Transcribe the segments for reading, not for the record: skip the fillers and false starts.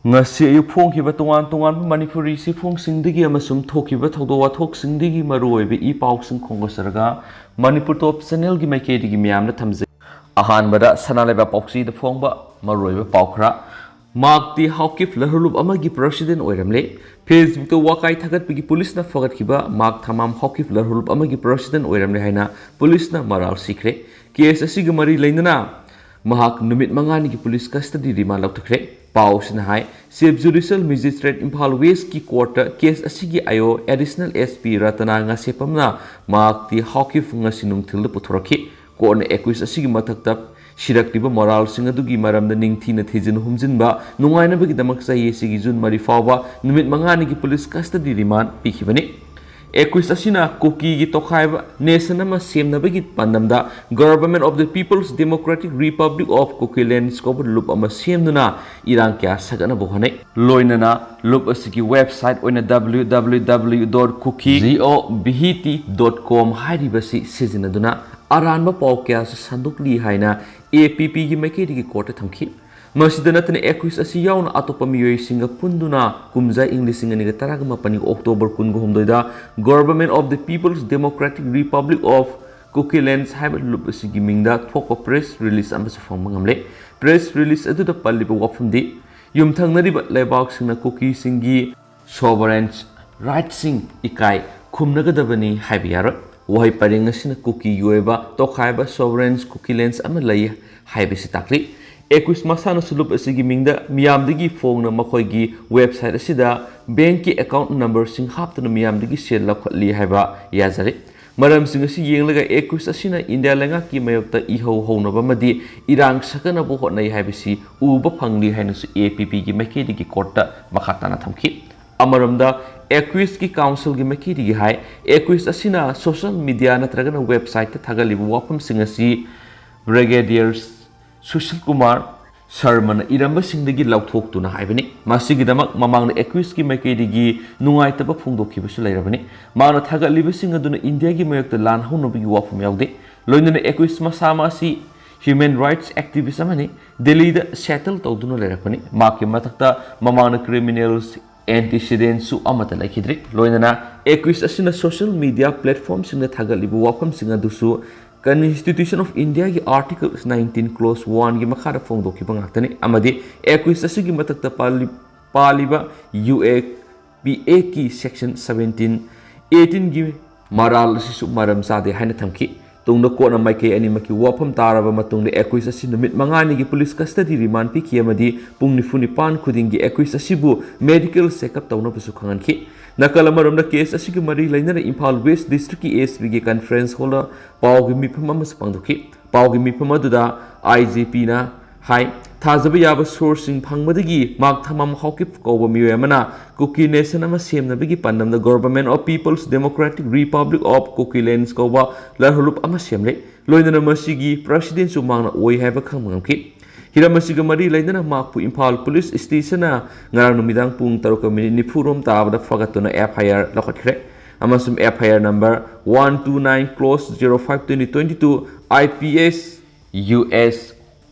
ngasi ayu phongkiba tongan tongan Manipuri si phongsingdigi amasum thokiba thogdo wathoksingdigi maruoibe I pausing khongosarga Manipur top channel gi maikedi gi miyamna thamje ahanbada sanaleba pauksi da phongba maruoibe paukhra mak T.Haokip Lalhoulup amagi president Oiramle Facebook to wakai thagat pigi police na fagat kiba mak thamam Haokip Lalhoulup amagi president Oiramle haina police na maral sikre case asigi mari leinana mahak numit mangani ki police custody remand lauthakre paus na hai chief judicial magistrate Imphal West ki court case asigi ayo additional SP ratana nga sepamna mak T.Haokip ngasinung thil puthoraki ko na 21 asigi mathakta shiraktiba moral sing adugi maramda ningthina thijin humjinba nungaina bagi damak sai sigi jun mari fawa numit mangani ki police custody remand pikhibani 21 asina koki gi tokhaiba nation ama semna bagi pandamda government of the people's democratic republic of Coquitlam scope loop ama semduna irang kya sagana bohane loinana loop asigi website oina www.cookie.com hairibasi sijinaduna aranba paw kya sandukli haina APP gi maikedi gi court thamki Masjidana tane 21 asi yauna atopa miyoi singa punduna kumjai English singa niga taraga mapani October kungo homdoida Government of the People's Democratic Republic of Coquitlam haiba lup asigi mingda thokpa press release ambasu phangmangamle press release adu da palliba wafumdi yumthangnariba leibak singna cookie singi sovereign rights sing ikai khumnagadabani haiba yaro wahai paring asina cookie yoeba tokhaiba sovereign Coquitlam ama lai haiba si takli 21 masana sulup asigi mingda miyamdigi phone makhoi website asida bank ki account number sing haptuna miyamdigi share lakhli haiba yazari maram sing asi yenglaga 21 asina India lenga ki mayokta iho honaba madi irang sakana bo hotnai haibisi uba phangli hainasu APP gi makedi gi court makhatana thamki amaramda 21 ki council gi makedi gi hai 21 asina social media natragana website ta thagalibu wafam sing asi brigadiers Sushil Kumar Sharman iramba singdagi lauthok tuna haibani masigi damak mamang 21 ki maikedi gi nungai taba phungdokhi bisu lairabani mana thaga libising aduna India gi mayokta lan honobi wafum yaude loinana 21 masama si human rights activist amani Delhi da settle tawduna lairapani maki mathakta mamang criminals antecedent su amata laikhidri loinana 21 asina social media platform singna thaga libu wafum singa dusu Constitution of India ki Article 19 Clause 1 ki makhara phongdoki bangaktani amadi 21 asigi matakta paliba UAPA ki section 17 18 gi maral sisu maram sade haina thamki tungna kona maikei ani maki wafam taraba matungna 21 asi numit mangani gi police custody remand pi ki amadi pungni funi pan khudingi 21 asibu medical checkup tawna bisu khanganki nakala maramda case asigi mari lainana Imphal West district ki ASP gi conference hall pawgi mifam ama spangdoki pawgi mifam aduda IGP na hai thajaba yaba sourcing phangmadagi mak thamam Haokip koba miyo amana Cookie nation ama semna bigi pandamda Government of People's Democratic Republic of Coquitlam koba Lalhoulup ama semle loinana masigi president su mangna oi haiba khangmangki Hiramasiga mari lainana makpu Imphal Police Station na ngarang numidang pung 3:40 tabada fagatuna FIR lakhatkre amasum FIR number 129 clause 05/2022 IPS US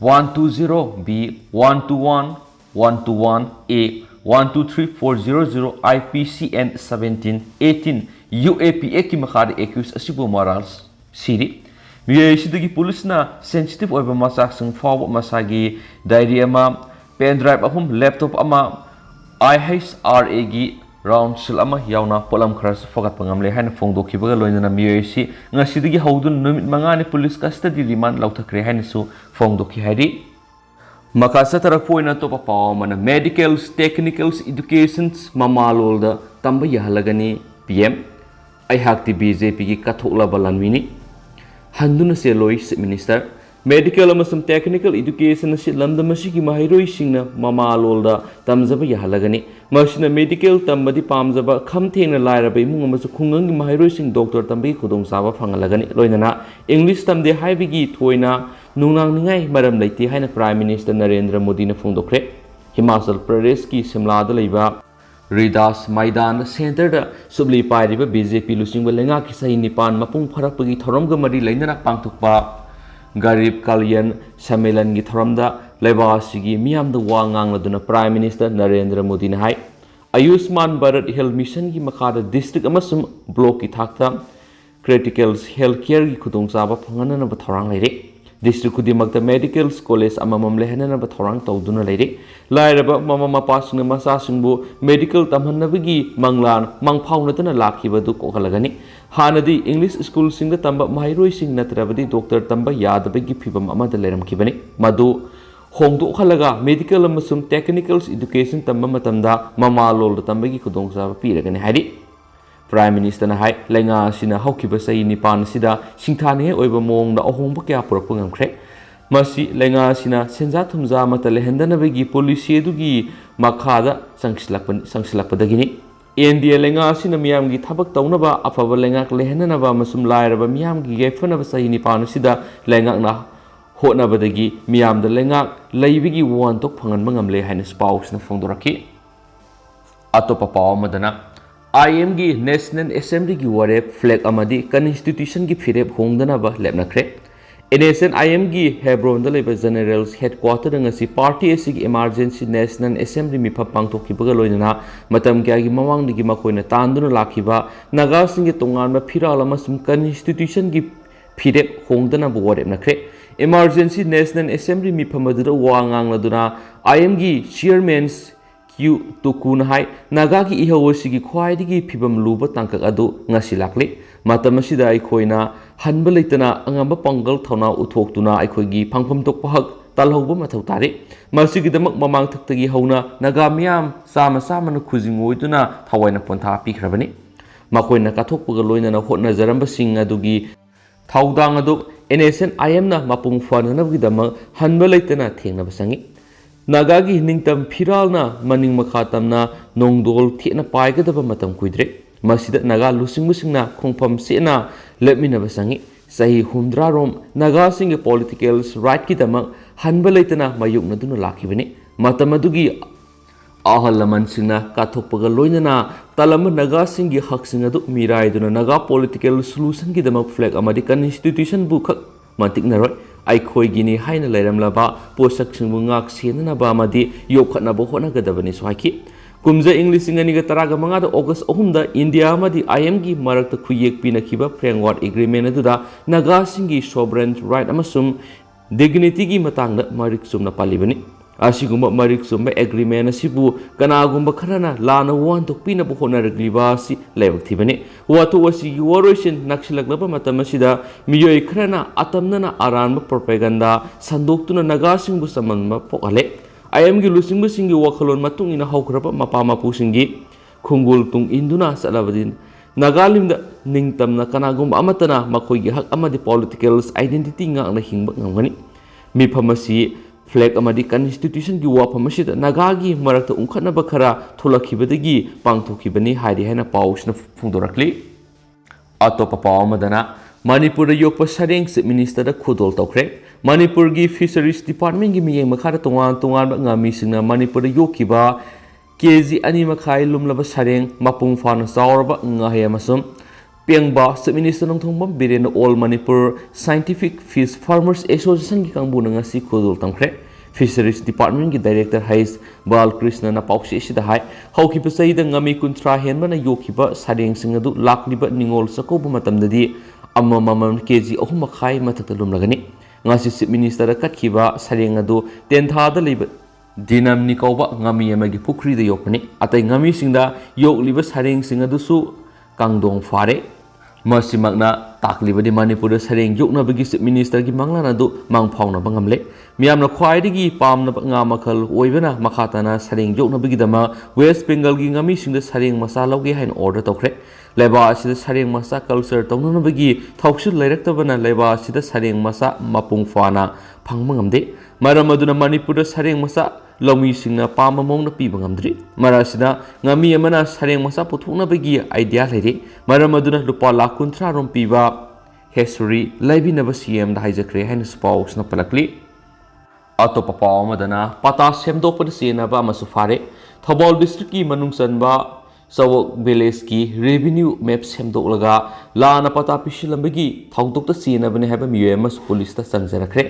120B 121 121 A 123400 IPCN 1718 UAPA ki makhari accused asibu morals siri Miyaisidagi police na sensitive oiba masak sing fawo masagi diary ama pen drive ahum laptop ama IHRA gi round sil ama yauna polam khras fogat pangamle haina phongdoki baga loinana miyaisi ngasidagi haudun numit mangani police custody remand lauthakre haina su phongdoki hairi makasa tarak poina to papaw mana medicals technicals educations mamalolda tamba yahalagani PM Ayhakti BJP gi kathokla balanwini Handuna Seloi Minister Medical amasum Technical Education si lamda masigi mahiroi singna mama lolda tamjaba yahalagani masina medical tambadi pamjaba khamthengna lairaba imung amasu khungang mahiroi sing doctor tambi khudong saba phangalagani loinana English tamde haibigi thoina nungnang ningai maram leiti haina Prime Minister Narendra Modi na phongdokre Himachal Pradesh ki Shimla da leiba Ridas Maidan Center da subli pairiba BJP lusing balenga ki sai nipan mapung pharakpagi thoramga mari lainana pangthukpa Garib Kalyan Samelan gi thoramda लेबासिगी मियाम द वा ngangaduna Prime Minister Narendra Modi na hai Ayushman Bharat Health Mission gi makada district amasum block ki thakta critical health care gi khudong chaba phangana na bathorang leire district kudimakta medical college amamam lehana na bathorang tawduna leire lairaba mama mapa singna masa singbu medical tamhannabagi manglan mangphaunatana lakhibadu kokalagani hanadi English school singda tamba mairoi sing natrabadi doctor tamba yadabagi phibam amada leramkhibani madu hongdo khalaga medical amasum technical education tamba matamda mama lol tambagi khudong chaba piragani hari Prime Minister na hai lenga sina haukiba sai nipan sida singthane oiba mong da ahongba kya purakpa ngamkhre masi lenga sina senja thumja mata lehendana begi policy dugi makhada sangsilakpadagini India lenga sina miyam gi thabak tawnaba afaba lenga lehendana ba masum lairaba miyam gi gefana ba sai nipan sida lenga na hotna badagi miyam da lenga leibigi wan tok phangan mangamle haina spouse na phongdoraki atopa paw madana IM gi National Assembly gi warep flag amadi constitution gi phirep hongdana ba lepnakre NSN IM gi Hebron da leba generals headquarter ngasi party asig emergency National Assembly mi pha pangthokki baga loinana matam kya gi mawang digi makoina tanduna lakhiba naga sing gi tongan ba phirala masum constitution gi phirep hongdana ba warep nakre emergency National Assembly mi phamadu wa ngang laduna IM gi chairman's Q to kun hai naga ki ihawasi gi khwai digi phibam luba tangkak adu ngasi lakli matamasida ai khoina hanba leitana angamba pangal thona uthoktuna ai khoi gi phangpham tok pahak talhauba mathau tare masigi damak mamang thaktagi hauna naga miam sama sama na khujingoiduna thawaina pontha pikhrabani makoina kathokpaga loina na hotna jaramba sing adugi thaudang adu NSN IM na mapung fanana gi damak hanba leitana thengna basangi Nagagi ningtam phiralna maning makhatamna nongdol thena paigadaba matam kuidre masida naga lusingmusingna khongpham sena lepmina basangi sahi humdra rom naga singe political right ki dama hanba leitana mayukna duna lakhibani matam adugi ahalaman singna kathokpaga loinana talama naga singi hak singa du mirai duna naga political solution ki dama flag amadi constitution bu khak mantik naroi ai gini haina leiramlaba posak singbu ngak senana ba madi yokhatna bo hona gadabani swaki kumja English ingani ga taraga manga da August 3 da India madi IM gi marakta khuyek pina khiba framework agreement aduda naga singi sovereign right amasum dignity gi matang da marik sumna palibani asigumba marik sumba agreement asibu kanagumba kharana lana wan tok pina bo hona ragliba si lebak thibani wato wasi gi waroisin naksilakba matamasida miyoi kharana atamnana aranba propaganda sandoktuna naga singbu samanma pokale IM gi lusingbu singi wakhalon matung ina haukraba mapa mapu singi khungul tung induna salabadin Nagalimda ningtamna kanagumba amatana makhoi gi hak amadi political identity ngakna hingba ngamgani mi phamasi flag amadi constitution gi wa phamasida nagagi marakta ungkhatna bakhara thulakhibadagi pangthokibani hairi haina pausna phungdorakli atopa pawamadana Manipur da yokpa sareng se minister da khudol tawkre Manipur gi fisheries department gi miyeng makhara tongan tongan ngami singna Manipur da yokiba KG ani makhai lumlaba sareng mapung fana sawraba ngahaya masum Pengba se minister nongthongbam birena All Manipur Scientific Fish Farmers Association gi kangbu ngasi khudol tamkre Fisheries Department gi Director Hais Balkrishna na pausi sida hai haukiba saida ngami kuntra henba na yokiba sareng singadu lakliba ningol sakobu matamdadi amamam KG ahum makhai mathakta lumlagani ngasi Chief Minister katkiba sareng adu tentha da liba dinam nikauba ngami amagi pukri da yokani atai ngami singda yokliba sareng singadu su kangdong fare masimagna taklibadi Manipur da sareng yokna bagi Chief Minister gi manglana du mangphauna bangamle miyamna khwaidigi pamna nga makhal oibana makhatana sareng yokna bagi dama West Bengal gi ngami singda sareng masa lauge hain order tawkre leba asida sareng masa culture tawnana bagi thausil leiraktabana leba asida sareng masa mapung fana phangmangamde maram aduna Manipur da sareng masa Lomi singna pama mong na piba ngamdri marasida ngami amana sareng masa puthukna bagi idea leire maramaduna lupa lakuntra rom piba history laibina ba CM da haijakre hain spouse na palakli ato papa amadana pata semdo pa sena ba masufare Thabol district ki manungsan ba Sawak village ki revenue map semdo laga la na pata pishilambagi thongtok ta sena bane haba miyemas police ta sangjarakre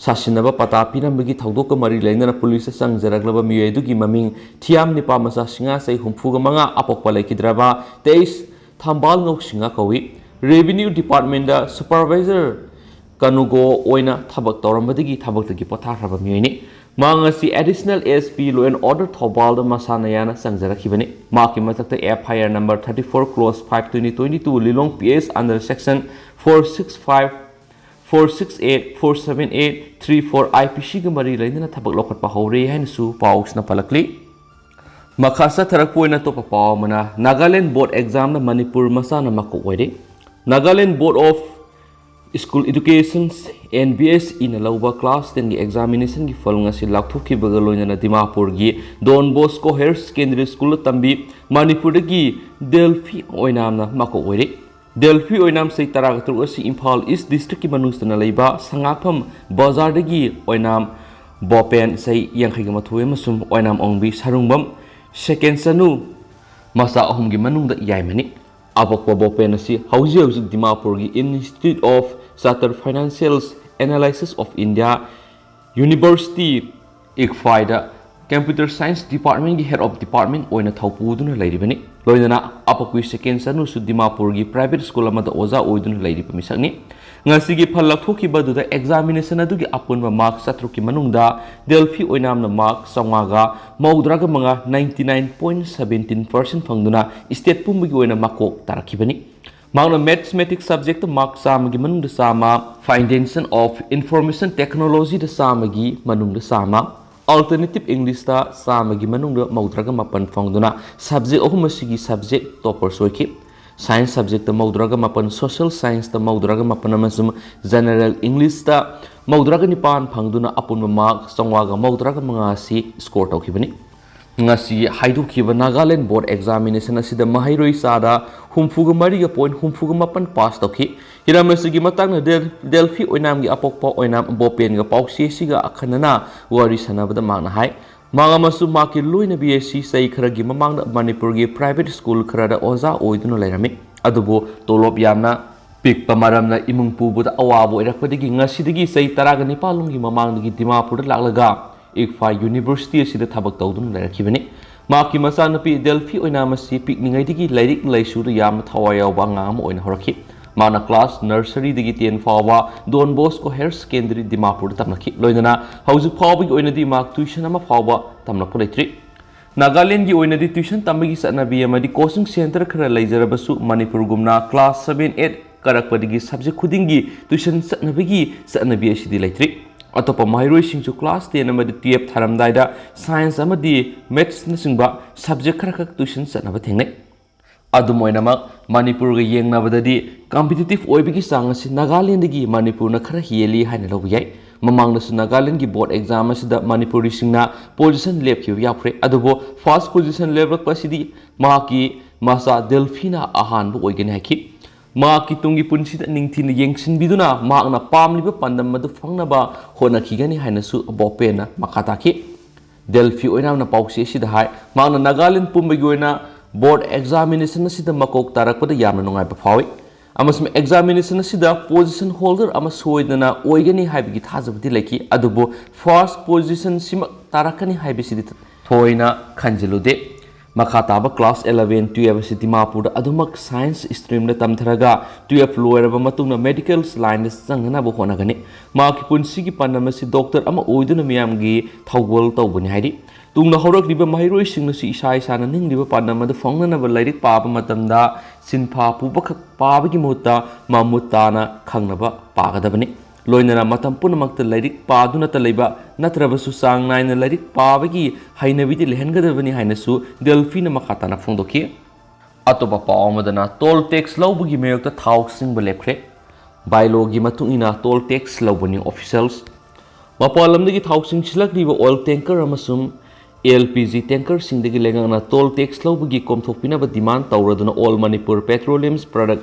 सासिनबा पता पिरंबगी थौदोक मरी लेना police संगजरगलब मियोदुगी ममिंग Thiyam Nipah मसा सिंगा सै हुमफुग मंगा अपोकपा लेखिद्रबा 23 थांबाल ngau singa kawi revenue department da supervisor kanugo oina thabak tawrambadigi thabak potharaba miyoni mangasi additional SP law and order thobal da masanayana sangjarakibani maki matakta FIR number 34 close 5 2022 lilong PS under section 465 468 478 34 IPC gamari lainana thabak lokhat pa hore hain su pausna palakli Makasa Tarapuina Topa Pawmana, Nagaland Board Exam na Manipur Masana Makuwede, Nagaland Board of School Education NBS in a lower class than the examination gi falunga si Laktuki Bagaloina na Dimapur gi Don Bosco Higher Secondary School Tambi Manipur gi Delphi Oinam na Makuwede. Delphi Oinam say Tarakatu si Impal East District Manustana Leba, Sangapam, Bazar de gi Oinam Bopen say Yankhigamatue Masum Oinam Ongbi Sarungbam. Second sanu masa ahum gi manung da yai mani abokwa bopen si hauji Dimapur gi Institute of Chartered Financial Analysis of India University ICFI da Computer Science Department gi Head of Department oina thaupu duna lairibani loinana apokwi second sanu su Dimapur gi private school amada oza oiduna lairiba misakni ngasi gi phal lakthoki badu da examination adu gi apunba mark satruki manungda Delphi oinamna mark sangaga maudraga manga 99.17% fangduna state pumbi gi oina makok tarakibani mangna mathematics subject mark samagi manungda sama foundation of information technology da samagi manungda sama alternative English da samagi manungda maudraga mapan fangduna subject ohumasi subject topper soiki Science subject the Maudraga Mapan, Social Science the Maudraga Mapanamasum, General English the Maudraga Nipan Pangduna upon mark, Songwaga Maudraga Mangasi, score Tokibani. Ngasi Haidu Kiba Nagaland Board Examination as the Mahiroi Sada, Humfuga Maria Point, Humfuga Mapan Pass Toki, Hiramasugi Matanga Delphi Oinam Apokpo Oinam Bopen Pauxi Siga Akanana, Warisana with the Manahai. Mangamasu maki luina BSc sai kharagi mamang Manipur gi private school kharada oza oiduna lairami adubo tolop yamna pik pamaramna imung pubu da awabo irakpadigi ngasidigi sai taraga nipalungi mamang gi Dimapur da laklaga ICFI University sida thabak tawduna lairakibani maki masanapi Delphi oina masi pik ningai digi lairik laisu da yam thawaya wangam oina horaki Mana class nursery digi 10 fawa Don Bosco Higher Secondary Dimapur tamnaki loinana hauju fawa gi oina di mark tuition ama fawa tamnaku leitri Nagaland gi oina di tuition tamagi sanabi amadi coaching center khara laijarabasu Manipur gumna class 7 8 karakpadigi subject khudingi tuition sanabi asidi leitri atopa mairoi singchu class 10 amadi 12 tharamdaida science amadi maths na singba subject khara tuition sanaba thengnai Adumoinamak Manipur ga yengnabadadi competitive oibigi sangasi Nagaland gi Manipur na khara hieli haina lobiyai mamang na Nagaland gi board exam asida Manipuri singna position lepkhiu yapre adubo first position level pasidi maki masa Delphina ahan bu oigani haki maki tungi punsida ningthina yengsin biduna makna pamliba pandam madu fangnaba hona khigani haina su bopena makataki Delphi oina na pauksi sida hai makna Nagaland pumbagi oina Board examination sida makok tarakpada yamna nungai pa phawi amasme examination sida position holder ama soidana oigani haibigi thajabdi leki adubo first position sima tarakani haibisidi thoina khanjilude makhataba class 11 12 sidi Dimapur adumak science stream na tamtharaga 12 loiraba matungna medical line sangna bo honagani maki punsi gi panamasi doctor ama oiduna miyamgi thawgol tawbuni haidi Tungna horak liba mahiroi singna si isai sana ning liba panama da fongna na balairik paba matamda sinpa pubakak paba gi mutta mamutana khangnaba pagadabani loinana matam punamakta lairik paduna ta leiba natrabasu sang naina lairik paba gi hainabidi lehengadabani hainasu Delphi na makhatana phongdoki atoba paamadana toll tax lawbugi meyokta thawk singba lepkhre bylaw gi matungina toll tax lawbani officials mapalamdagi thawk sing silakliba oil tanker amasum LPG tanker singdagi lengana toll tax lawbugi komthokpinaba demand tawraduna All Manipur Petroleum's Product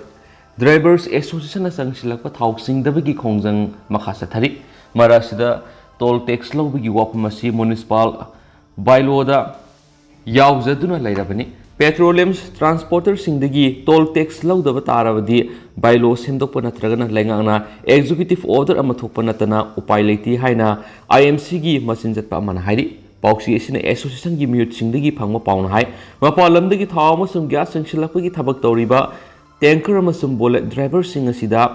Drivers Association na sangsilakpa thawk singdabagi khongjang makhasa thari marasida toll tax lawbugi wapamasi municipal bylaw da yaujaduna lairabani petroleum ट्रांसपोर्टरसिंगदगी toll tax लौदब तारबदी bylaw सेमदोप नत्रगना लेंगाना executive order अमा थोप नतना उपाय लेती हाइना IMC गी मसिन जत्पा अमना हाइरि पाउसी एसिना एसोसिएशन गी म्यूटसिंगदगी फंगमा पाउना हाइ मपालमदगी थाव अमसुम ग्यास संगसिलकपगी थबक तौरिबा टैंकर अमसुम बुलेट ड्राइवर सिंग असिदा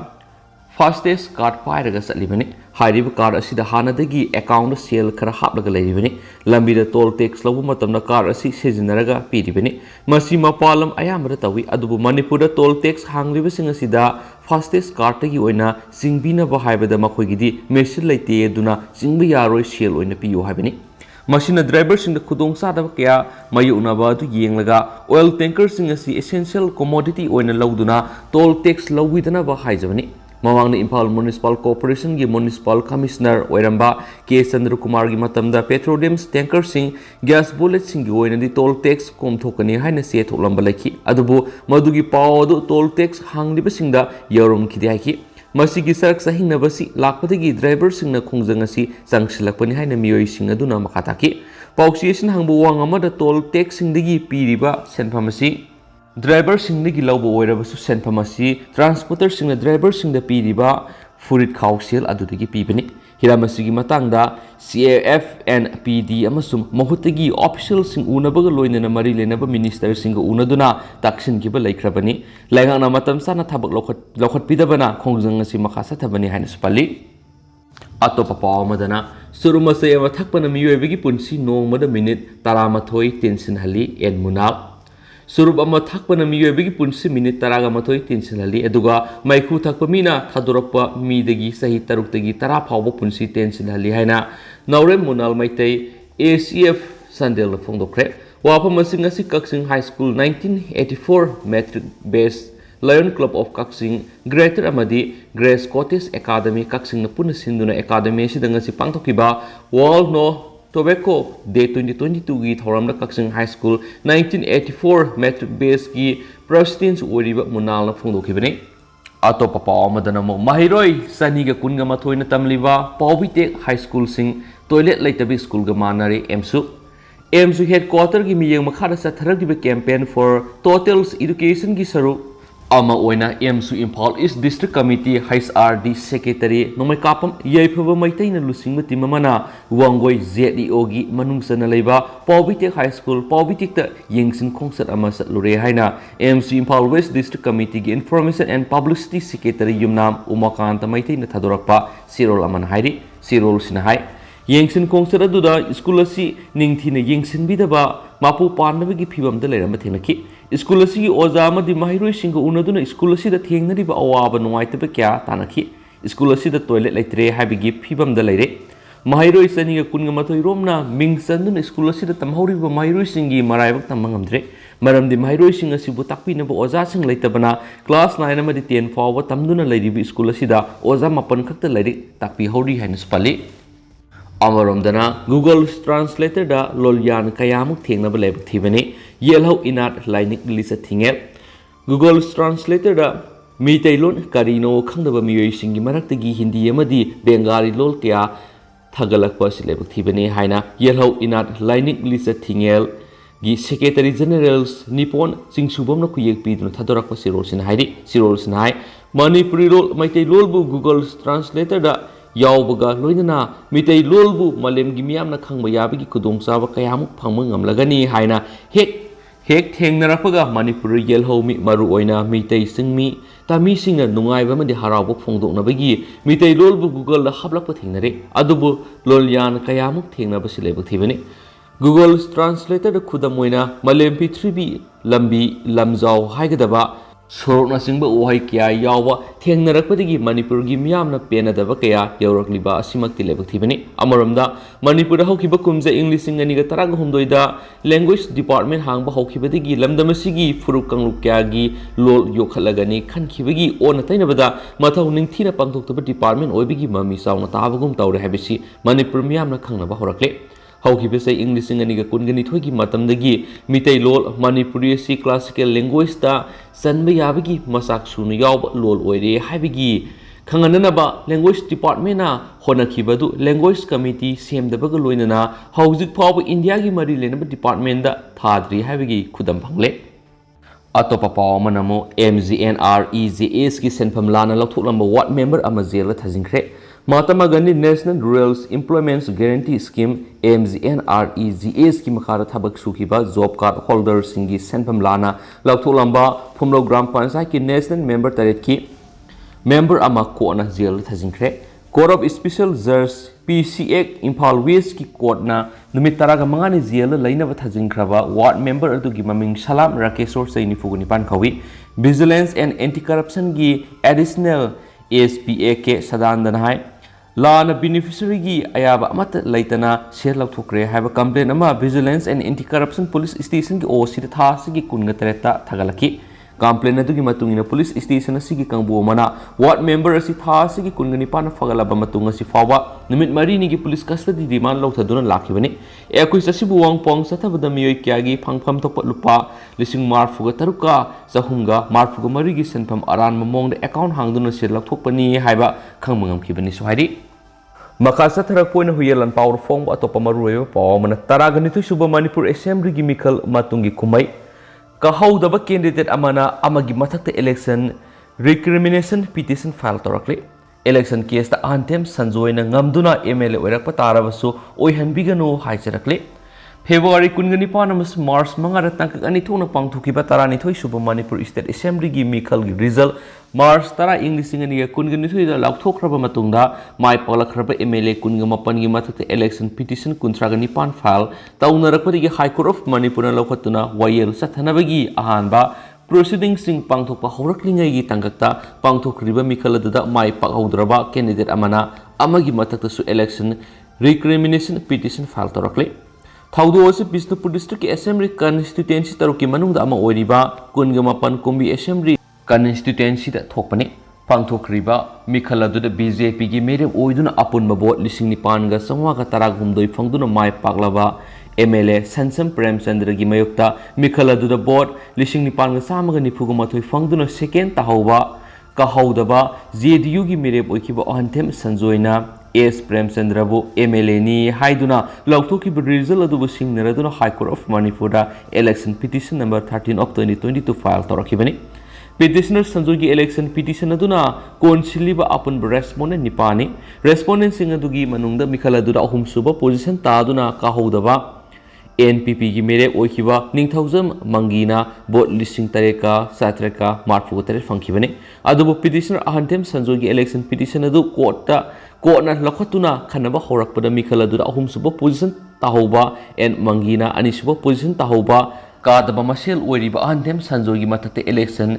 फास्टेस्ट कार्ड पाइरगा चलिबनि हाइरिब कार्ड असिदा हानदगी अकाउंट सेल खरा हापलगा लेरिबनि लंबिदा टोल टैक्स लौब मतमना कार्ड असि सिजिनरगा पिरिबनि मसि मपालम अयामरा तवी अदुबु मणिपुरदा टोल टैक्स हांग्रिबसिंग असिदा फास्टेस्ट कार्ड तगी ओइना सिंगबिनबा हाइबदा मखोइगिदी मेसिन लेते दुना सिंगबि यारोय सेल ओइना पियो हाइबनि मशीन ड्राइवर सिंह खुदोंग सादब क्या मायुनबा अदु येंगलगा ऑयल टैंकर सिंह असि एसेंशियल कमोडिटी ओइना लौदुना टोल टैक्स लौविदनबा हाइजबनि मवांग इम्फाल म्युनिसिपल कॉर्पोरेशन की म्युनिसिपल कमिश्नर ओइरंबा के चंद्र कुमार की मतमदा पेट्रोलियम टैंकर सिंह गैस बुलेट सिंह की ओइनदी टोल टैक्स कोमथोकनी हाइना से थोलंबा लेखि अदुबु मदुगी पाव अदु टोल टैक्स हांगलिबा सिंगदा यौरमखिदि हाइकि मसीगी सरक सहिंगनबसी लाखपदगी ड्राइवर सिंगना खोंजंग असि संगसिलकपनि हाइना मियोइ सिंग अदुना मखाताकि पाउसिएसन हांगबु वांग अमदा टोल टैक्स सिंगदगी पीरिबा सेनफामसी ड्राइवर सिंगदगी लौब ओइरबसु सेनफामसी ट्रांसपोर्टर सिंगना ड्राइवर सिंगदा पीरिबा फुरिट खाउसेल अदुदगी पीबनि हिरामसिगी मतंगदा CAFNPD अमसुम महुतगी ऑफिशियल सिंग उनबग लोइनना मरि लेनबा मिनिस्टर सिंग उनदुना ताक्सिन किबा लैख्रबनि लाइगाना मतम साना थबक लौखत पिदबना खोंजंग असि मखासा थबनि हाइना सुपल्ली अतोपा पाव मदना सुरुमसे अमा थकपना मियोइबगी पुंसी नोंगमदा मिनिट 13 टेंशन हली एन मुनाव सुरुप अमा थकपना मियोइबगी पुंसी मिनिट 13 टेंशन हली अदुगा माइखु थकप मीना थादोरप मीदगी सही 10 फाव पुंसी टेंशन हली हाइना नौरेम मुनाल मैतै ACF संदेल फोंदोख्रे वाफम मसिंग असि Kakching high school 1984 matric batch lion club of Kakching greater अमदी ग्रेस कॉटेज एकाडमी कक्सिंग पुन सिंदुना एकाडमी सिदंगसि पांथोकिबा वर्ल्ड नो टोबैको डे 2022 की थौरम Kakching high school 1984 matric batch की प्रेसिडेंट ओरिबा मुनाल फोंदोखिबने अतोप पाव मदनमो महिरोय सनीग कुनगा मथोइना तमलिबा पाउबिटेक हाई स्कूल सिंग टॉयलेट लेतबी स्कूल गा मानरे एमसु हेडक्वार्टर की मियंग मखादा सथरगिबे कैंपेन फॉर टोटल्स एजुकेशन की सरू अमा ओइना एमसु Imphal east district committee HRD secretary नोमै कापम यैफबा मैतैना लुसिंग तिममना वांगोय ZEO की मनुंगसना लेबा पाउबिटेक हाई स्कूल पाउबिटेक ता यंगसिन खोंसत अमा सतलुरे हाइना एमसु इम्फाल वेस्ट डिस्ट्रिक्ट कमिटी की information and publicity secretary Yumnam Umakant मैतैना थादोरकपा सिरोल अमन हाइरि सिरोल सिना हाइ यंगसिन खोंसत अदुदा स्कूल असि निंगथिना यंगसिनबिदबा मापु पानबगी फिबमदा लेरम थेनखि स्कूल असि ओजा अमदि महिरोय सिंग उनदुना स्कूल असि थेंगनरिबा अवाबा नुवाइतबा क्या तानखि स्कूल असि टॉयलेट लेतरे हाबिगी फिबमदा लेरे महिरोय सनिगा कुनगा मथोय रोमना मिंग चंदुना स्कूल असि तमहौरिबा महिरोय सिंगी मराइबक तमंगमद्रे मरमदि महिरोय सिंग असिबु ताकपिनबा ओजा सिंग लेतबना क्लास 9 अमदि 10 फावबा तमदुना लेरिबि स्कूल असि ओजा मापन खक्ता लेरि ताकपि हौरि हाइना स्पली अमरोमदना गूगल ट्रांसलेटर दा लोलयान कयामुक थेंगनबा लेबक थिबने येलहौ इनाट लाइनिक लिसा थिंगे गूगल ट्रांसलेटर दा मीतैलोन करिनो खंगदबा मियोय सिंगी मरक्तगी हिंदी अमदी बेंगाली लोल क्या थगलकपा सिलेबक थिबने हाइना येलहौ इनाट लाइनिक लिसा थिंगेल गी सेक्रेटरी जनरल निपोन सिंगसुबमना कुयेक पिदुना थादोरकपा सिरोलसिन हाइरि सिरोलसिन हाइ मणिपुरी लोल मैतैलोलबु गूगल ट्रांसलेटर दा यावबगा लोइनना मितै लोलबु मलेमगी मियामना खंगबा याबगी खुदोंचाबा कयामुक फंगम ngamlagani हाइना हेक थेंगनरपगा मणिपुर येलहौमी मरु ओइना मितै सिंगमी तामी सिंगना नुंगाइबा मदि हरावबो फोंदोकनबगी मितै लोलबु गूगल दा हाबलकपा थेंगनरे अदुबु लोलयान कयामुक थेंगनबा सिलेबक थिबनि गूगल ट्रांसलेटर दा खुदम ओइना मलेम पृथ्वी लंबी लमजाव हाइगदबा सोरना सिंगबा ओहाय क्या यावा थेंगनरपदगी मणिपुर की मियामना पेनदबा क्या यौरकलिबा असिमक्ति लेबक थिबनि अमरमदा मणिपुर हौखिबा कुमजा इंग्लिश सिंगनिगा तराग हुमदोइदा लैंग्वेज डिपार्टमेंट हांगबा हौखिबदगी लमदमसिगी फुरुक कंगलुक क्यागी लोल योखलगनी खनखिबगी ओन तैनबदा मथौ निंगथिना पांथोक्तबा डिपार्टमेंट ओइबगी ममी साउना ताबगुम तौरे हाबिसि मणिपुर मियामना खंगनबा हौरकले हौखिबसे इंग्लिश सिंगनिगा कुनगनिथोगी मतमदगी मितै लोल मणिपुरी सी क्लासिकल लैंग्वेज ता सनबा याबगी मसाक सुनु याव लोल ओइरे हाबिगी ꯈꯪꯍꯟꯅꯅꯕ ꯂꯦꯡꯒ꯭ꯋꯦꯖ ꯗꯤꯄꯥꯔꯠꯃꯦꯟꯅ ꯍꯣꯠꯅꯈꯤꯕꯗꯨ ꯂꯦꯡꯒ꯭ꯋꯦꯖ ꯀꯃꯤꯇꯤ ꯁꯦꯝꯗꯕꯒ ꯂꯣꯏꯅꯅ ꯍꯧꯖꯤꯛ ꯐꯥꯎꯕ ꯏꯟꯗꯤꯌꯥꯒꯤ ꯃꯔꯤ ꯂꯩꯅꯕ ꯗꯤꯄꯥꯔꯠꯃꯦꯟꯗ ꯊꯥꯗ꯭ꯔꯤ ꯍꯥꯏꯕꯒꯤ ꯈꯨꯗꯝ ꯐꯪꯂꯦ ꯑꯇꯣꯞꯄ ꯄꯥꯎ ꯑꯃꯅ ꯑꯃꯨꯛ MGNREGA's ꯒꯤ ꯁꯦꯟꯐꯝ ꯂꯥꯟꯅ ꯂꯧꯊꯣꯛꯂꯝꯕ ꯋꯥꯔꯗ ꯃꯦꯝꯕꯔ ꯑꯃ ꯖꯦꯜꯗ ꯊꯥꯖꯤꯟꯈ꯭ꯔꯦ Mahatma Gandhi national rural employment guarantee scheme MGNREGA's ꯒꯤ ꯃꯈꯥꯗ ꯊꯕꯛ ꯁꯨꯈꯤꯕ ꯖꯣꯕ ꯀꯥꯔꯗ ꯍꯣꯜꯗꯔꯁꯤꯡꯒꯤ ꯁꯦꯟꯐꯝ ꯂꯥꯟꯅ ꯂꯧꯊꯣꯛꯂꯝꯕ ꯐꯨꯝꯂꯧ ꯒ꯭ꯔꯥꯝ ꯄꯟꯆꯥꯌꯠꯀꯤ ꯅꯦꯁꯅꯦꯜ ꯃꯦꯝꯕꯔ ꯇꯔꯦꯠꯀꯤ ꯃꯦꯝꯕꯔ ꯑꯃ ꯀꯣꯔꯠꯅ ꯖꯦꯜꯗ ꯊꯥꯖꯤꯟꯈ꯭ꯔꯦ ꯀꯣꯔꯠ ꯑꯣꯐ ꯁ꯭ꯄꯦꯁꯤꯌꯦꯜ ꯖꯖ PC Act ꯏꯝꯐꯥꯜ ꯋꯦꯁꯀꯤ ꯀꯣꯔꯠꯅ ꯅꯨꯃꯤꯠ 15ꯅꯤ ꯖꯦꯜꯗ ꯂꯩꯅꯕ ꯊꯥꯖꯤꯟꯈ꯭ꯔꯕ ꯋꯥꯔꯗ ꯃꯦꯝꯕꯔ ꯑꯗꯨꯒꯤ ꯃꯃꯤꯡ ꯁꯂꯥꯝ ꯔꯥꯀꯦꯁꯣꯔ ꯆꯍꯤ 94 ꯀꯧꯏ ꯚꯤꯖꯤꯂꯦꯟꯁ ꯑꯦꯟड ꯑꯦꯟꯇꯤ ꯀꯔꯞꯁꯟꯒꯤ ꯑꯦꯗꯤꯁꯅꯦꯜ SPAK ꯁꯗꯥꯅꯟꯗꯅ ꯍꯥꯏ ꯂꯥꯟꯅ ꯕꯦꯅꯤꯐꯤꯁꯔꯤꯒꯤ ꯑꯌꯥꯕ ꯑꯃꯠꯇ ꯂꯩꯇꯅ ꯁꯦꯜ ꯂꯧꯊꯣꯛꯈ꯭ꯔꯦ ꯍꯥꯏꯕ ꯀꯝꯄ꯭ꯂꯦꯟ ꯑꯃ ꯚꯤꯖꯤꯂꯦꯟꯁ ꯑꯦꯟड ꯑꯦꯟꯇꯤ ꯀꯔꯞꯁꯟ ꯄꯨꯂꯤꯁ ꯁ꯭ꯇꯦꯁꯟꯒꯤ OCꯗ ꯊꯥ ꯑꯁꯤꯒꯤ 18ꯗ ꯊꯥꯒꯠꯂꯛꯈꯤ ꯀꯝꯄ꯭ꯂꯦꯟ ꯑꯗꯨꯒꯤ ꯃꯇꯨꯡ ꯏꯟꯅ ꯄꯨꯂꯤꯁ ꯁ꯭ꯇꯦꯁꯟ ꯑꯁꯤꯒꯤ ꯀꯥꯡꯕꯨ ꯑꯃꯅ ꯋꯥꯔꯗ ꯃꯦꯝꯕꯔ ꯑꯁꯤ ꯊꯥ ꯑꯁꯤꯒꯤ 19 ꯐꯒꯠꯂꯕ ꯃꯇꯨꯡ ꯑꯁꯤ ꯐꯥꯎꯕ ꯅꯨꯃꯤꯠ 4ꯅꯤꯒꯤ ꯄꯨꯂꯤꯁ ꯀꯁꯇꯗꯤ ꯔꯤꯃꯥꯟꯗ ꯂꯧꯊꯗꯨꯅ ꯂꯥꯛꯈꯤꯕꯅꯤ ꯑꯦꯀꯨꯏꯁ ꯑꯁꯤꯕꯨ ꯋꯥꯡꯄꯣꯡ ꯆꯠꯊꯕꯗ ꯃꯤꯑꯣꯏ ꯀꯌꯥꯒꯤ ꯐꯪꯐꯝ ꯊꯣꯛꯄ ꯂꯨꯄꯥ 43,643ꯒꯤ ꯁꯦꯟꯐꯝ ꯑꯔꯥꯟꯕ ꯃꯑꯣꯡꯗ ꯑꯦꯀꯥꯎꯟꯠ ꯍꯥꯡꯗꯨꯅ ꯁꯦꯜ ꯂꯧꯊꯣꯛꯄꯅꯤ ꯍꯥꯏꯕ ꯈꯪꯕ ꯉꯝꯈꯤꯕꯅꯤꯁꯨ ꯍꯥꯏꯔꯤ ꯃꯈꯥ ꯆꯠꯊꯔꯛꯄ ꯑꯣꯏꯅ ꯍꯨꯏꯌꯦꯟ ꯂꯥꯟꯄꯥꯎꯗ ꯐꯣꯡꯕ ꯑꯇꯣꯞꯄ ꯃꯔꯨꯑꯣꯏꯕ ꯄꯥꯎ ꯑꯃꯅ 12 ꯁꯨꯕ ꯃꯅꯤꯄꯨꯔ ꯑꯦꯁꯦꯝꯕ꯭ꯂꯤꯒꯤ ꯃꯤꯈꯜ ꯃꯇꯨꯡꯒꯤ ꯀꯨꯝꯍꯩ ꯀꯍꯧꯗꯕ ꯀꯦꯟꯗꯤꯗꯦꯠ ꯑꯃꯅ ꯑꯃꯒꯤ ꯃꯊꯛꯇ ꯏꯂꯦꯛꯁꯟ ꯔꯤꯀ꯭ꯔꯤꯃꯤꯅꯦꯁꯟ ꯄꯤꯇꯤꯁꯟ ꯐꯥꯏꯜ ꯇꯧꯔꯛꯂꯤ ꯏꯂꯦꯛꯁꯟ ꯀꯦꯁꯇ ꯑꯍꯟꯊꯦꯝ ꯁꯟꯖꯣꯏꯅ ꯉꯝꯗꯨꯅ MLA ꯑꯣꯏꯔꯛꯄ ꯇꯥꯔꯕꯁꯨ ꯑꯣꯏꯍꯟꯕꯤꯒꯅꯨ ꯍꯥꯏꯖꯔꯛꯂꯤ ꯐꯦꯕ꯭ꯔꯨꯋꯥꯔꯤ 19 ꯑꯃꯁꯨꯡ ꯃꯥꯔꯆ 5ꯗ ꯇꯥꯡꯀꯛ ꯑꯅꯤ ꯊꯣꯛꯅ ꯄꯥꯡꯊꯣꯛꯈꯤꯕ 12 ꯁꯨꯕ ꯃꯅꯤꯄꯨꯔ ꯁ꯭ꯇꯦꯠ ꯑꯦꯁꯦꯝꯕ꯭ꯂꯤꯒꯤ ꯃꯤꯈꯜꯒꯤ ꯔꯤꯖꯜꯠ ꯃꯥꯔꯆ 10, 2019ꯗ ꯂꯥꯎꯊꯣꯛꯈ꯭ꯔꯕ ꯃꯇꯨꯡꯗ ꯃꯥꯏ ꯄꯥꯛꯂꯛꯈ꯭ꯔꯕ MLA 18ꯒꯤ ꯃꯊꯛꯇ ꯏꯂꯦꯛꯁꯟ ꯄꯤꯇꯤꯁꯟ 39 ꯐꯥꯏꯜ ꯇꯧꯅꯔꯛꯄꯗꯒꯤ ꯍꯥꯏ ꯀꯣꯔꯠ ꯑꯣꯐ ꯃꯅꯤꯄꯨꯔꯅ ꯂꯧꯈꯠꯇꯨꯅ ꯋꯥꯌꯦꯜ ꯆꯠꯊꯅꯕꯒꯤ ꯑꯍꯥꯟꯕ ꯄ꯭ꯔꯣꯁꯤꯗꯤꯡꯁꯤꯡ ꯄꯥꯡꯊꯣꯛꯄ ꯍꯧꯔꯛꯂꯤꯉꯩꯒꯤ ꯇꯥꯡꯀꯛꯇ ꯄꯥꯡꯊꯣꯛꯈ꯭ꯔꯤꯕ ꯃꯤꯈꯜ ꯑꯗꯨꯗ ꯃꯥꯏ ꯄꯥꯛꯍꯧꯗ꯭ꯔꯕ ꯀꯦꯟꯗꯤꯗꯦꯠ ꯑꯃꯅ ꯑꯃꯒꯤ ꯃꯊꯛꯇꯁꯨ ꯏꯂꯦꯛꯁꯟ ꯔꯤꯀ꯭ꯔꯤꯃꯤꯅꯦꯁꯟ ꯄꯤꯇꯤꯁꯟ ꯐꯥꯏꯜ ꯇꯧꯔꯛꯂꯤ ꯊꯧꯗꯣꯛ ꯑꯁꯤ ꯕꯤꯁꯅꯨꯄꯨꯔ ꯗꯤꯁꯇ꯭ꯔꯤꯛꯀꯤ ꯑꯦꯁꯦꯝꯕ꯭ꯂꯤ ꯀꯟꯁꯇꯤꯇꯨꯌꯦꯟꯁꯤ 6ꯀꯤ ꯃꯅꯨꯡꯗ ꯑꯃ ꯑꯣꯏꯔꯤꯕ 19 ꯀꯨꯝꯕꯤ ꯑꯦꯁꯦꯝꯕ꯭ꯂꯤ ꯀꯟꯁꯇꯤꯇꯨꯌꯦꯟꯁꯤꯗ ꯊꯣꯛꯄꯅꯤ ꯄꯥꯡꯊꯣꯛꯈ꯭ꯔꯤꯕ ꯃꯤꯈꯜ ꯑꯗꯨꯗ BJPꯒꯤ ꯃꯤꯔꯦꯞ ꯑꯣꯏꯗꯨꯅ ꯑꯄꯨꯟꯕ ꯚꯣꯠ 9,919 ꯐꯪꯗꯨꯅ ꯃꯥꯏ ꯄꯥꯛꯂꯕ MLA ꯁꯟꯁꯝ ꯄ꯭ꯔꯦꯝꯆꯟꯗ꯭ꯔꯒꯤ ꯃꯥꯌꯣꯛꯇ ꯃꯤꯈꯜ ꯑꯗꯨꯗ ꯚꯣꯠ 9,193 ꯐꯪꯗꯨꯅ ꯁꯦꯀꯦꯟ ꯇꯥꯍꯧꯕ ꯀꯍꯧꯗꯕ JDUꯒꯤ ꯃꯤꯔꯦꯞ ꯑꯣꯏꯈꯤꯕ ꯑꯍꯟꯊꯦꯝ ꯁꯟꯖꯣꯏꯅ S. ꯄ꯭ꯔꯦꯝꯆꯟꯗ꯭ꯔꯕꯨ MLAꯅꯤ ꯍꯥꯏꯗꯨꯅ ꯂꯥꯎꯊꯣꯛꯈꯤꯕ ꯔꯤꯖꯜꯠ ꯑꯗꯨꯕꯨ ꯁꯤꯡꯅꯔꯗꯨꯅ ꯍꯥꯏ ꯀꯣꯔꯠ ꯑꯣꯐ ꯃꯅꯤꯄꯨꯔꯗ ꯏꯂꯦꯛꯁꯟ ꯄꯤꯇꯤꯁꯟ ꯅꯝꯕꯔ 13/2022 ꯐꯥꯏꯜ ꯇꯧꯔꯛꯈꯤꯕꯅꯤ ꯄꯤꯇꯤꯁꯅꯔ ꯁꯟꯖꯣꯏꯒꯤ ꯏꯂꯦꯛꯁꯟ ꯄꯤꯇꯤꯁꯟ ꯑꯗꯨꯅ ꯀꯣꯟꯁꯤꯜꯂꯤꯕ ꯑꯄꯨꯟꯕ ꯔꯦꯁꯄꯣꯟꯗꯦꯟꯠ 9ꯅꯤ ꯔꯦꯁꯄꯣꯟꯗꯦꯟꯠꯁꯤꯡ ꯑꯗꯨꯒꯤ ꯃꯅꯨꯡꯗ ꯃꯤꯈꯜ ꯑꯗꯨꯗ ꯑꯍꯨꯝꯁꯨꯕ ꯄꯣꯖꯤꯁꯟ ꯇꯥꯗꯨꯅ ꯀꯥꯍꯧꯗꯕ NPPꯒꯤ ꯃꯤꯔꯦꯞ ꯑꯣꯏꯈꯤꯕ ꯅꯤꯡꯊꯧꯖꯝ ꯃꯪꯒꯤꯅ ꯚꯣꯠ 9,938 ꯐꯪꯈꯤꯕꯅꯤ ꯑꯗꯨꯕꯨ ꯄꯤꯇꯤꯁꯅꯔ ꯑꯍꯟꯊꯦꯝ ꯁꯟꯖꯣꯏꯒꯤ ꯏꯂꯦꯛꯁꯟ ꯄꯤꯇꯤꯁꯟ ꯑꯗꯨ ꯀꯣꯔꯠꯅ ꯂꯧꯈꯠꯇꯨꯅ ꯈꯟꯅꯕ ꯍꯧꯔꯛꯄꯗ ꯃꯤꯈꯜ ꯑꯗꯨꯗ ꯑꯍꯨꯝꯁꯨꯕ ꯄꯣꯖꯤꯁꯟ ꯇꯥꯍꯧꯕ N. ꯃꯪꯒꯤꯅ ꯑꯅꯤꯁꯨꯕ ꯄꯣꯖꯤꯁꯟ ꯇꯥꯍꯧꯕ ꯀꯥꯗꯕ ꯃꯁꯦꯜ ꯑꯣꯏꯔꯤꯕ ꯑꯍꯟꯊꯦꯝ ꯁꯟꯖꯣꯏꯒꯤ ꯃꯊꯛꯇ ꯏꯂꯦꯛꯁꯟ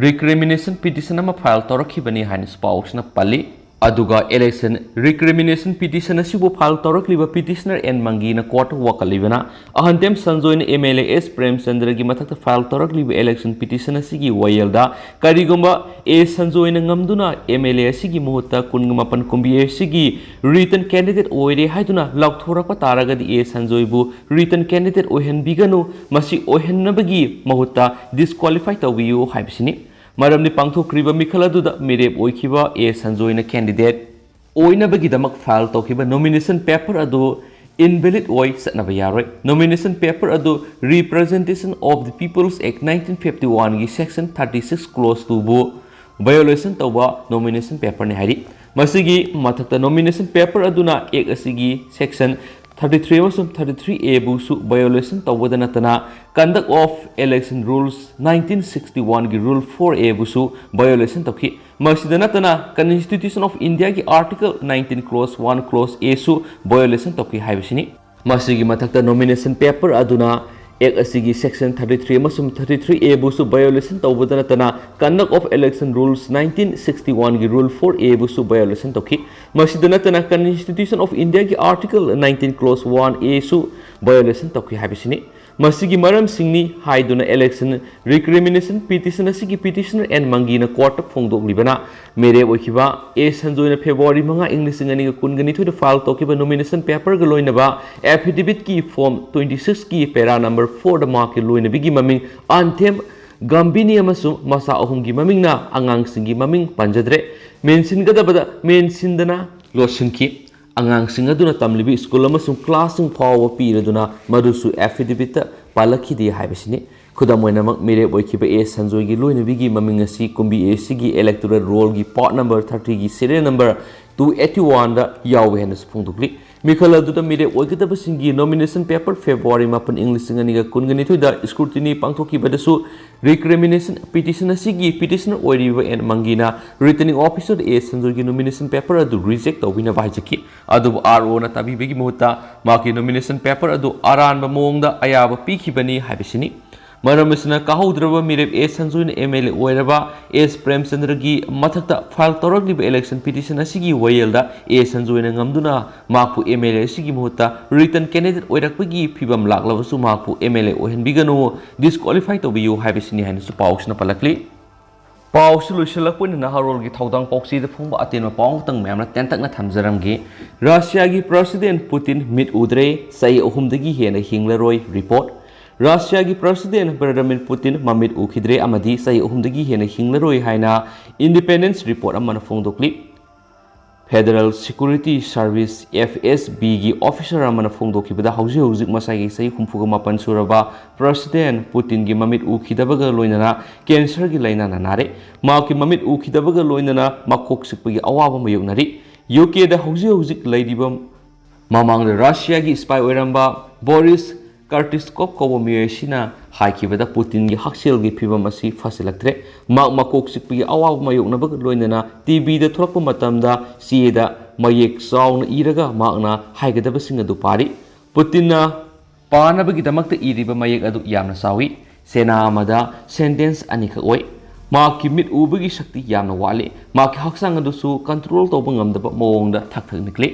ꯔꯤꯀ꯭ꯔꯤꯃꯤꯅꯦꯁꯟ ꯄꯤꯇꯤꯁꯟ ꯑꯃ ꯐꯥꯏꯜ ꯇꯧꯔꯛꯈꯤꯕꯅꯤ ꯍꯥꯏꯅ ꯄꯥꯎꯁꯤꯅ ꯄꯜꯂꯤ ꯑꯗꯨꯒ ꯏꯂꯦꯛꯁꯟ ꯔꯤꯀ꯭ꯔꯤꯃꯤꯅꯦꯁꯟ ꯄꯤꯇꯤꯁꯟ ꯑꯁꯤꯕꯨ ꯐꯥꯏꯜ ꯇꯧꯔꯛꯂꯤꯕ ꯄꯤꯇꯤꯁꯅꯔ N. ꯃꯪꯒꯤꯅ ꯀꯣꯔꯠꯇ ꯋꯥꯀꯠꯂꯤꯕꯅ ꯑꯍꯟꯊꯦꯝ ꯁꯟꯖꯣꯏꯅ MLA S. ꯄ꯭ꯔꯦꯝꯆꯟꯗ꯭ꯔꯒꯤ ꯃꯊꯛꯇ ꯐꯥꯏꯜ ꯇꯧꯔꯛꯂꯤꯕ ꯏꯂꯦꯛꯁꯟ ꯄꯤꯇꯤꯁꯟ ꯑꯁꯤꯒꯤ ꯋꯥꯌꯦꯜꯗ ꯀꯔꯤꯒꯨꯝꯕ A. ꯁꯟꯖꯣꯏꯅ ꯉꯝꯗꯨꯅ MLA ꯑꯁꯤꯒꯤ ꯃꯍꯨꯠꯇ 19 ꯀꯨꯝꯕꯤ ꯑꯁꯤꯒꯤ ꯔꯤꯇꯟ ꯀꯦꯟꯗꯤꯗꯦꯠ ꯑꯣꯏꯔꯦ ꯍꯥꯏꯗꯨꯅ ꯂꯥꯎꯊꯣꯔꯛꯄ ꯇꯥꯔꯒꯗꯤ A. ꯁꯟꯖꯣꯏꯕꯨ ꯔꯤꯇꯟ ꯀꯦꯟꯗꯤꯗꯦꯠ ꯑꯣꯏꯍꯟꯕꯤꯒꯅꯨ ꯃꯁꯤ ꯑꯣꯏꯍꯟꯅꯕꯒꯤ ꯃꯍꯨꯠꯇ ꯗꯤꯁꯀ꯭ꯋꯥꯂꯤꯐꯥꯏ ꯇꯧꯕꯤꯌꯨ ꯍꯥꯏꯕꯁꯤꯅꯤ ꯃꯔꯝꯗꯤ ꯄꯥꯡꯊꯣꯛꯈ꯭ꯔꯤꯕ ꯃꯤꯈꯜ ꯑꯗꯨꯗ ꯃꯤꯔꯦꯞ ꯑꯣꯏꯈꯤꯕ A. ꯁꯟꯖꯣꯏꯅ ꯀꯦꯟꯗꯤꯗꯦꯠ ꯑꯣꯏꯅꯕꯒꯤꯗꯃꯛ ꯐꯥꯏꯜ ꯇꯧꯈꯤꯕ ꯅꯣꯃꯤꯅꯦꯁꯟ ꯄꯦꯄꯔ ꯑꯗꯨ invalid ꯑꯣꯏ ꯆꯠꯅꯕ ꯌꯥꯔꯣꯏ ꯅꯣꯃꯤꯅꯦꯁꯟ ꯄꯦꯄꯔ ꯑꯗꯨ ꯔꯤꯄ꯭ꯔꯖꯦꯟꯇꯦꯁꯟ ꯑꯣꯐ ꯗ ꯄꯤꯄꯜꯁ ꯑꯦꯛ 1951ꯒꯤ ꯁꯦꯛꯁꯟ 36 ꯀ꯭ꯂꯣꯖ 2ꯕꯨ ꯚꯥꯏꯑꯣꯂꯦꯁꯟ ꯇꯧꯕ ꯅꯣꯃꯤꯅꯦꯁꯟ ꯄꯦꯄꯔꯅꯤ ꯍꯥꯏꯔꯤ ꯃꯁꯤꯒꯤ ꯃꯊꯛꯇ ꯅꯣꯃꯤꯅꯦꯁꯟ ꯄꯦꯄꯔ ꯑꯗꯨꯅ ꯑꯦꯛ ꯑꯁꯤꯒꯤ ꯁꯦꯛꯁꯟ 33 ꯑꯃꯁꯨꯡ 33A ꯕꯨꯁꯨ ꯚꯥꯏꯑꯣꯂꯦꯁꯟ ꯇꯧꯕꯗ ꯅꯠꯇꯅ ꯀꯟꯗꯛ ꯑꯣꯐ ꯏꯂꯦꯛꯁꯟ ꯔꯨꯜꯁ 1961ꯒꯤ ꯔꯨꯜ 4A ꯕꯨꯁꯨ ꯚꯥꯏꯑꯣꯂꯦꯁꯟ ꯇꯧꯈꯤ ꯃꯁꯤꯗ ꯅꯠꯇꯅ ꯀꯟꯁꯇꯤꯇ꯭ꯌꯨꯁꯟ ꯑꯣꯐ ꯏꯟꯗꯤꯌꯥꯒꯤ ꯑꯥꯔꯇꯤꯀꯜ 19 ꯀ꯭ꯂꯣꯖ 1 ꯀ꯭ꯂꯣꯖ A ꯁꯨ ꯚꯥꯏꯑꯣꯂꯦꯁꯟ ꯇꯧꯈꯤ ꯍꯥꯏꯕꯁꯤꯅꯤ ꯃꯁꯤꯒꯤ ꯃꯊꯛꯇ ꯅꯣꯃꯤꯅꯦꯁꯟ ꯄꯦꯄꯔ ꯑꯗꯨꯅ ꯑꯦꯛ ꯑꯁꯤꯒꯤ ꯁꯦꯛꯁꯟ 33 ꯑꯃꯁꯨꯡ 33A ꯕꯨꯁꯨ ꯚꯥꯏꯑꯣꯂꯦꯁꯟ ꯇꯧꯕꯗ ꯅꯠꯇꯅ ꯀꯟꯗꯛ ꯑꯣꯐ ꯏꯂꯦꯛꯁꯟ ꯔꯨꯜꯁ 1961ꯒꯤ ꯔꯨꯜ 4A ꯕꯨꯁꯨ ꯚꯥꯏꯑꯣꯂꯦꯁꯟ ꯇꯧꯈꯤ ꯃꯁꯤꯗ ꯅꯠꯇꯅ ꯀꯟꯁꯇꯤꯇ꯭ꯌꯨꯁꯟ ꯑꯣꯐ ꯏꯟꯗꯤꯌꯥꯒꯤ ꯑꯥꯔꯇꯤꯀꯜ 19 ꯀ꯭ꯂꯣꯖ 1A ꯁꯨ ꯚꯥꯏꯑꯣꯂꯦꯁꯟ ꯇꯧꯈꯤ ꯍꯥꯏꯕꯁꯤꯅꯤ ꯃꯁꯤꯒꯤ ꯃꯔꯝꯁꯤꯡꯅꯤ ꯍꯥꯏꯗꯨꯅ ꯏꯂꯦꯛꯁꯟ ꯔꯤꯀ꯭ꯔꯤꯃꯤꯅꯦꯁꯟ ꯄꯤꯇꯤꯁꯟ ꯑꯁꯤꯒꯤ ꯄꯤꯇꯤꯁꯅꯔ N. ꯃꯪꯒꯤꯅ ꯀꯣꯔꯠꯇ ꯐꯣꯡꯗꯣꯛꯂꯤꯕꯅ ꯃꯤꯔꯦꯞ ꯑꯣꯏꯈꯤꯕ A. ꯁꯟꯖꯣꯏꯅ ꯐꯦꯕ꯭ꯔꯨꯋꯥꯔꯤ 5, 2022ꯗ ꯐꯥꯏꯜ ꯇꯧꯈꯤꯕ ꯅꯣꯃꯤꯅꯦꯁꯟ ꯄꯦꯄꯔꯒ ꯂꯣꯏꯅꯕ ꯑꯦꯐꯤꯗꯦꯚꯤꯠꯀꯤ ꯐꯣꯔꯝ 26ꯀꯤ ꯄꯦꯔꯥ ꯅꯝꯕꯔ 4ꯗ ꯃꯍꯥꯛꯀꯤ ꯂꯣꯏꯅꯕꯤꯒꯤ ꯃꯃꯤꯡ ꯑꯍꯟꯊꯦꯝ Gambini amasung masa ahumgi mamingna angang singi maming panjadre mensin gadabada mensindana losinki angang singaduna tamlibi school amasung classing power piraduna madusu affidavit palakidi haibasini Kudamoinamak mere boikiba A Sanjoy gi loinabigi maming asi kumbi AC gi electoral roll gi part number 30 gi serial number 281 da yawe henas phungdukli mikhala duda mere oigada basingi nomination paper February mapan English nganiga kungani thoida scrutiny pangthoki badasu recrimination petition asigi petitioner oiriba en mangina returning officer A Sanjoy gi nomination paper adu reject tawina bahijaki adu RO na tabi begi muhta maki nomination paper adu aran ba mongda ayaba pikibani haibisini Maramasna Kahudra Mirab A Sanjoy MLA Oiraba S Premchandra gi mathakta file toragli election petition asigi wayelda A Sanjoy ngamduna mapu MLA asigi muhta written candidate oirakpagi phibam laklabasu mapu MLA ohenbiganu disqualify to biu haibisini hanusu pauksna palakli Paus luisalakpun na harol gi thaudang pauksi de phungba atenma paung tang memna tentakna thamjaram gi Russia gi President Putin mit udre sai ahumdagi hena hinglaroi report Russia gi President Vladimir Putin mamit ukhidre amadi sai ahumdagi hena hinglaroi haina independence report amana phongdokli Federal Security Service FSB gi officer amana phongdokibada hauji masai sai humfuga mapan suraba President Putin gi mamit ukhidabaga loinana cancer gi laina nanare maki mamit ukhidabaga loinana makok sikpagi awaba mayoknari UK da hauji laidibam mamang Russia gi spy oiramba Boris Kartiskop ko miyesina haikibada Putin gi haksel gi phibam asi fasilaktre mak makok sikpi awaw mayokna bag loinana TV da thorappa matamda CA da mayek saung iraga makna haigada singa du pari Putin na pana bagi damakta iriba mayek adu yamna sawi sena amada sentence anika oi maki mit ubagi shakti yamna wale maki haksang adu su control to bangamda mawongda thak nikle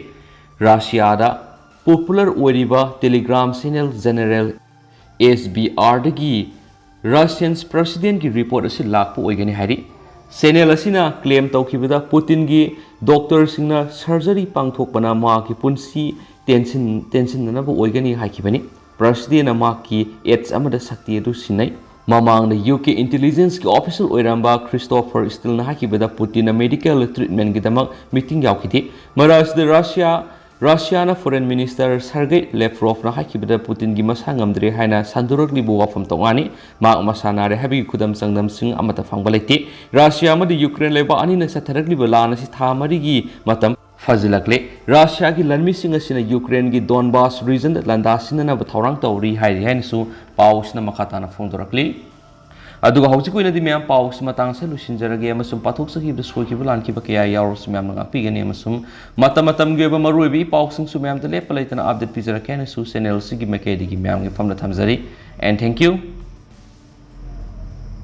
Russia da Popular Oiriba Telegram Channel General SBR dagi Russian President ki report asi lakpo oigani hari Channel asina claim tawkibada Putin gi doctor singna surgery pangthokpana ma ki punsi tension na bo oigani haikibani President ma ki aids amada sakti adu sinai mamang na UK intelligence ki official oiramba Christopher Steele na hakibada Putin na medical treatment gi damak meeting yaukiti maras de Russia na Foreign Minister Sergei Lavrov na hakibada Putin gi masangamdre haina sanduragli bu wafam tongani mak masana re habi kudam sangdam sing amata fangbalete Russia ma de Ukraine leba ani na satharagli balana si thamari gi matam fazilakle Russia gi lanmi sing asina Ukraine gi Donbas region landa sinana ba thorang tawri hairi hainsu paus na makata na phongdorakli aduga hauji koina di mem paus matang sa lusinjarage amasum pathok sakhi da skoi ki bulan ki ba kaya yaros mem nga pigani amasum matam ge ba maruibi paus sung su mem da lepalaitana update pizara kana su channel sigi makedi gi mem ngi famna thamjari and thank you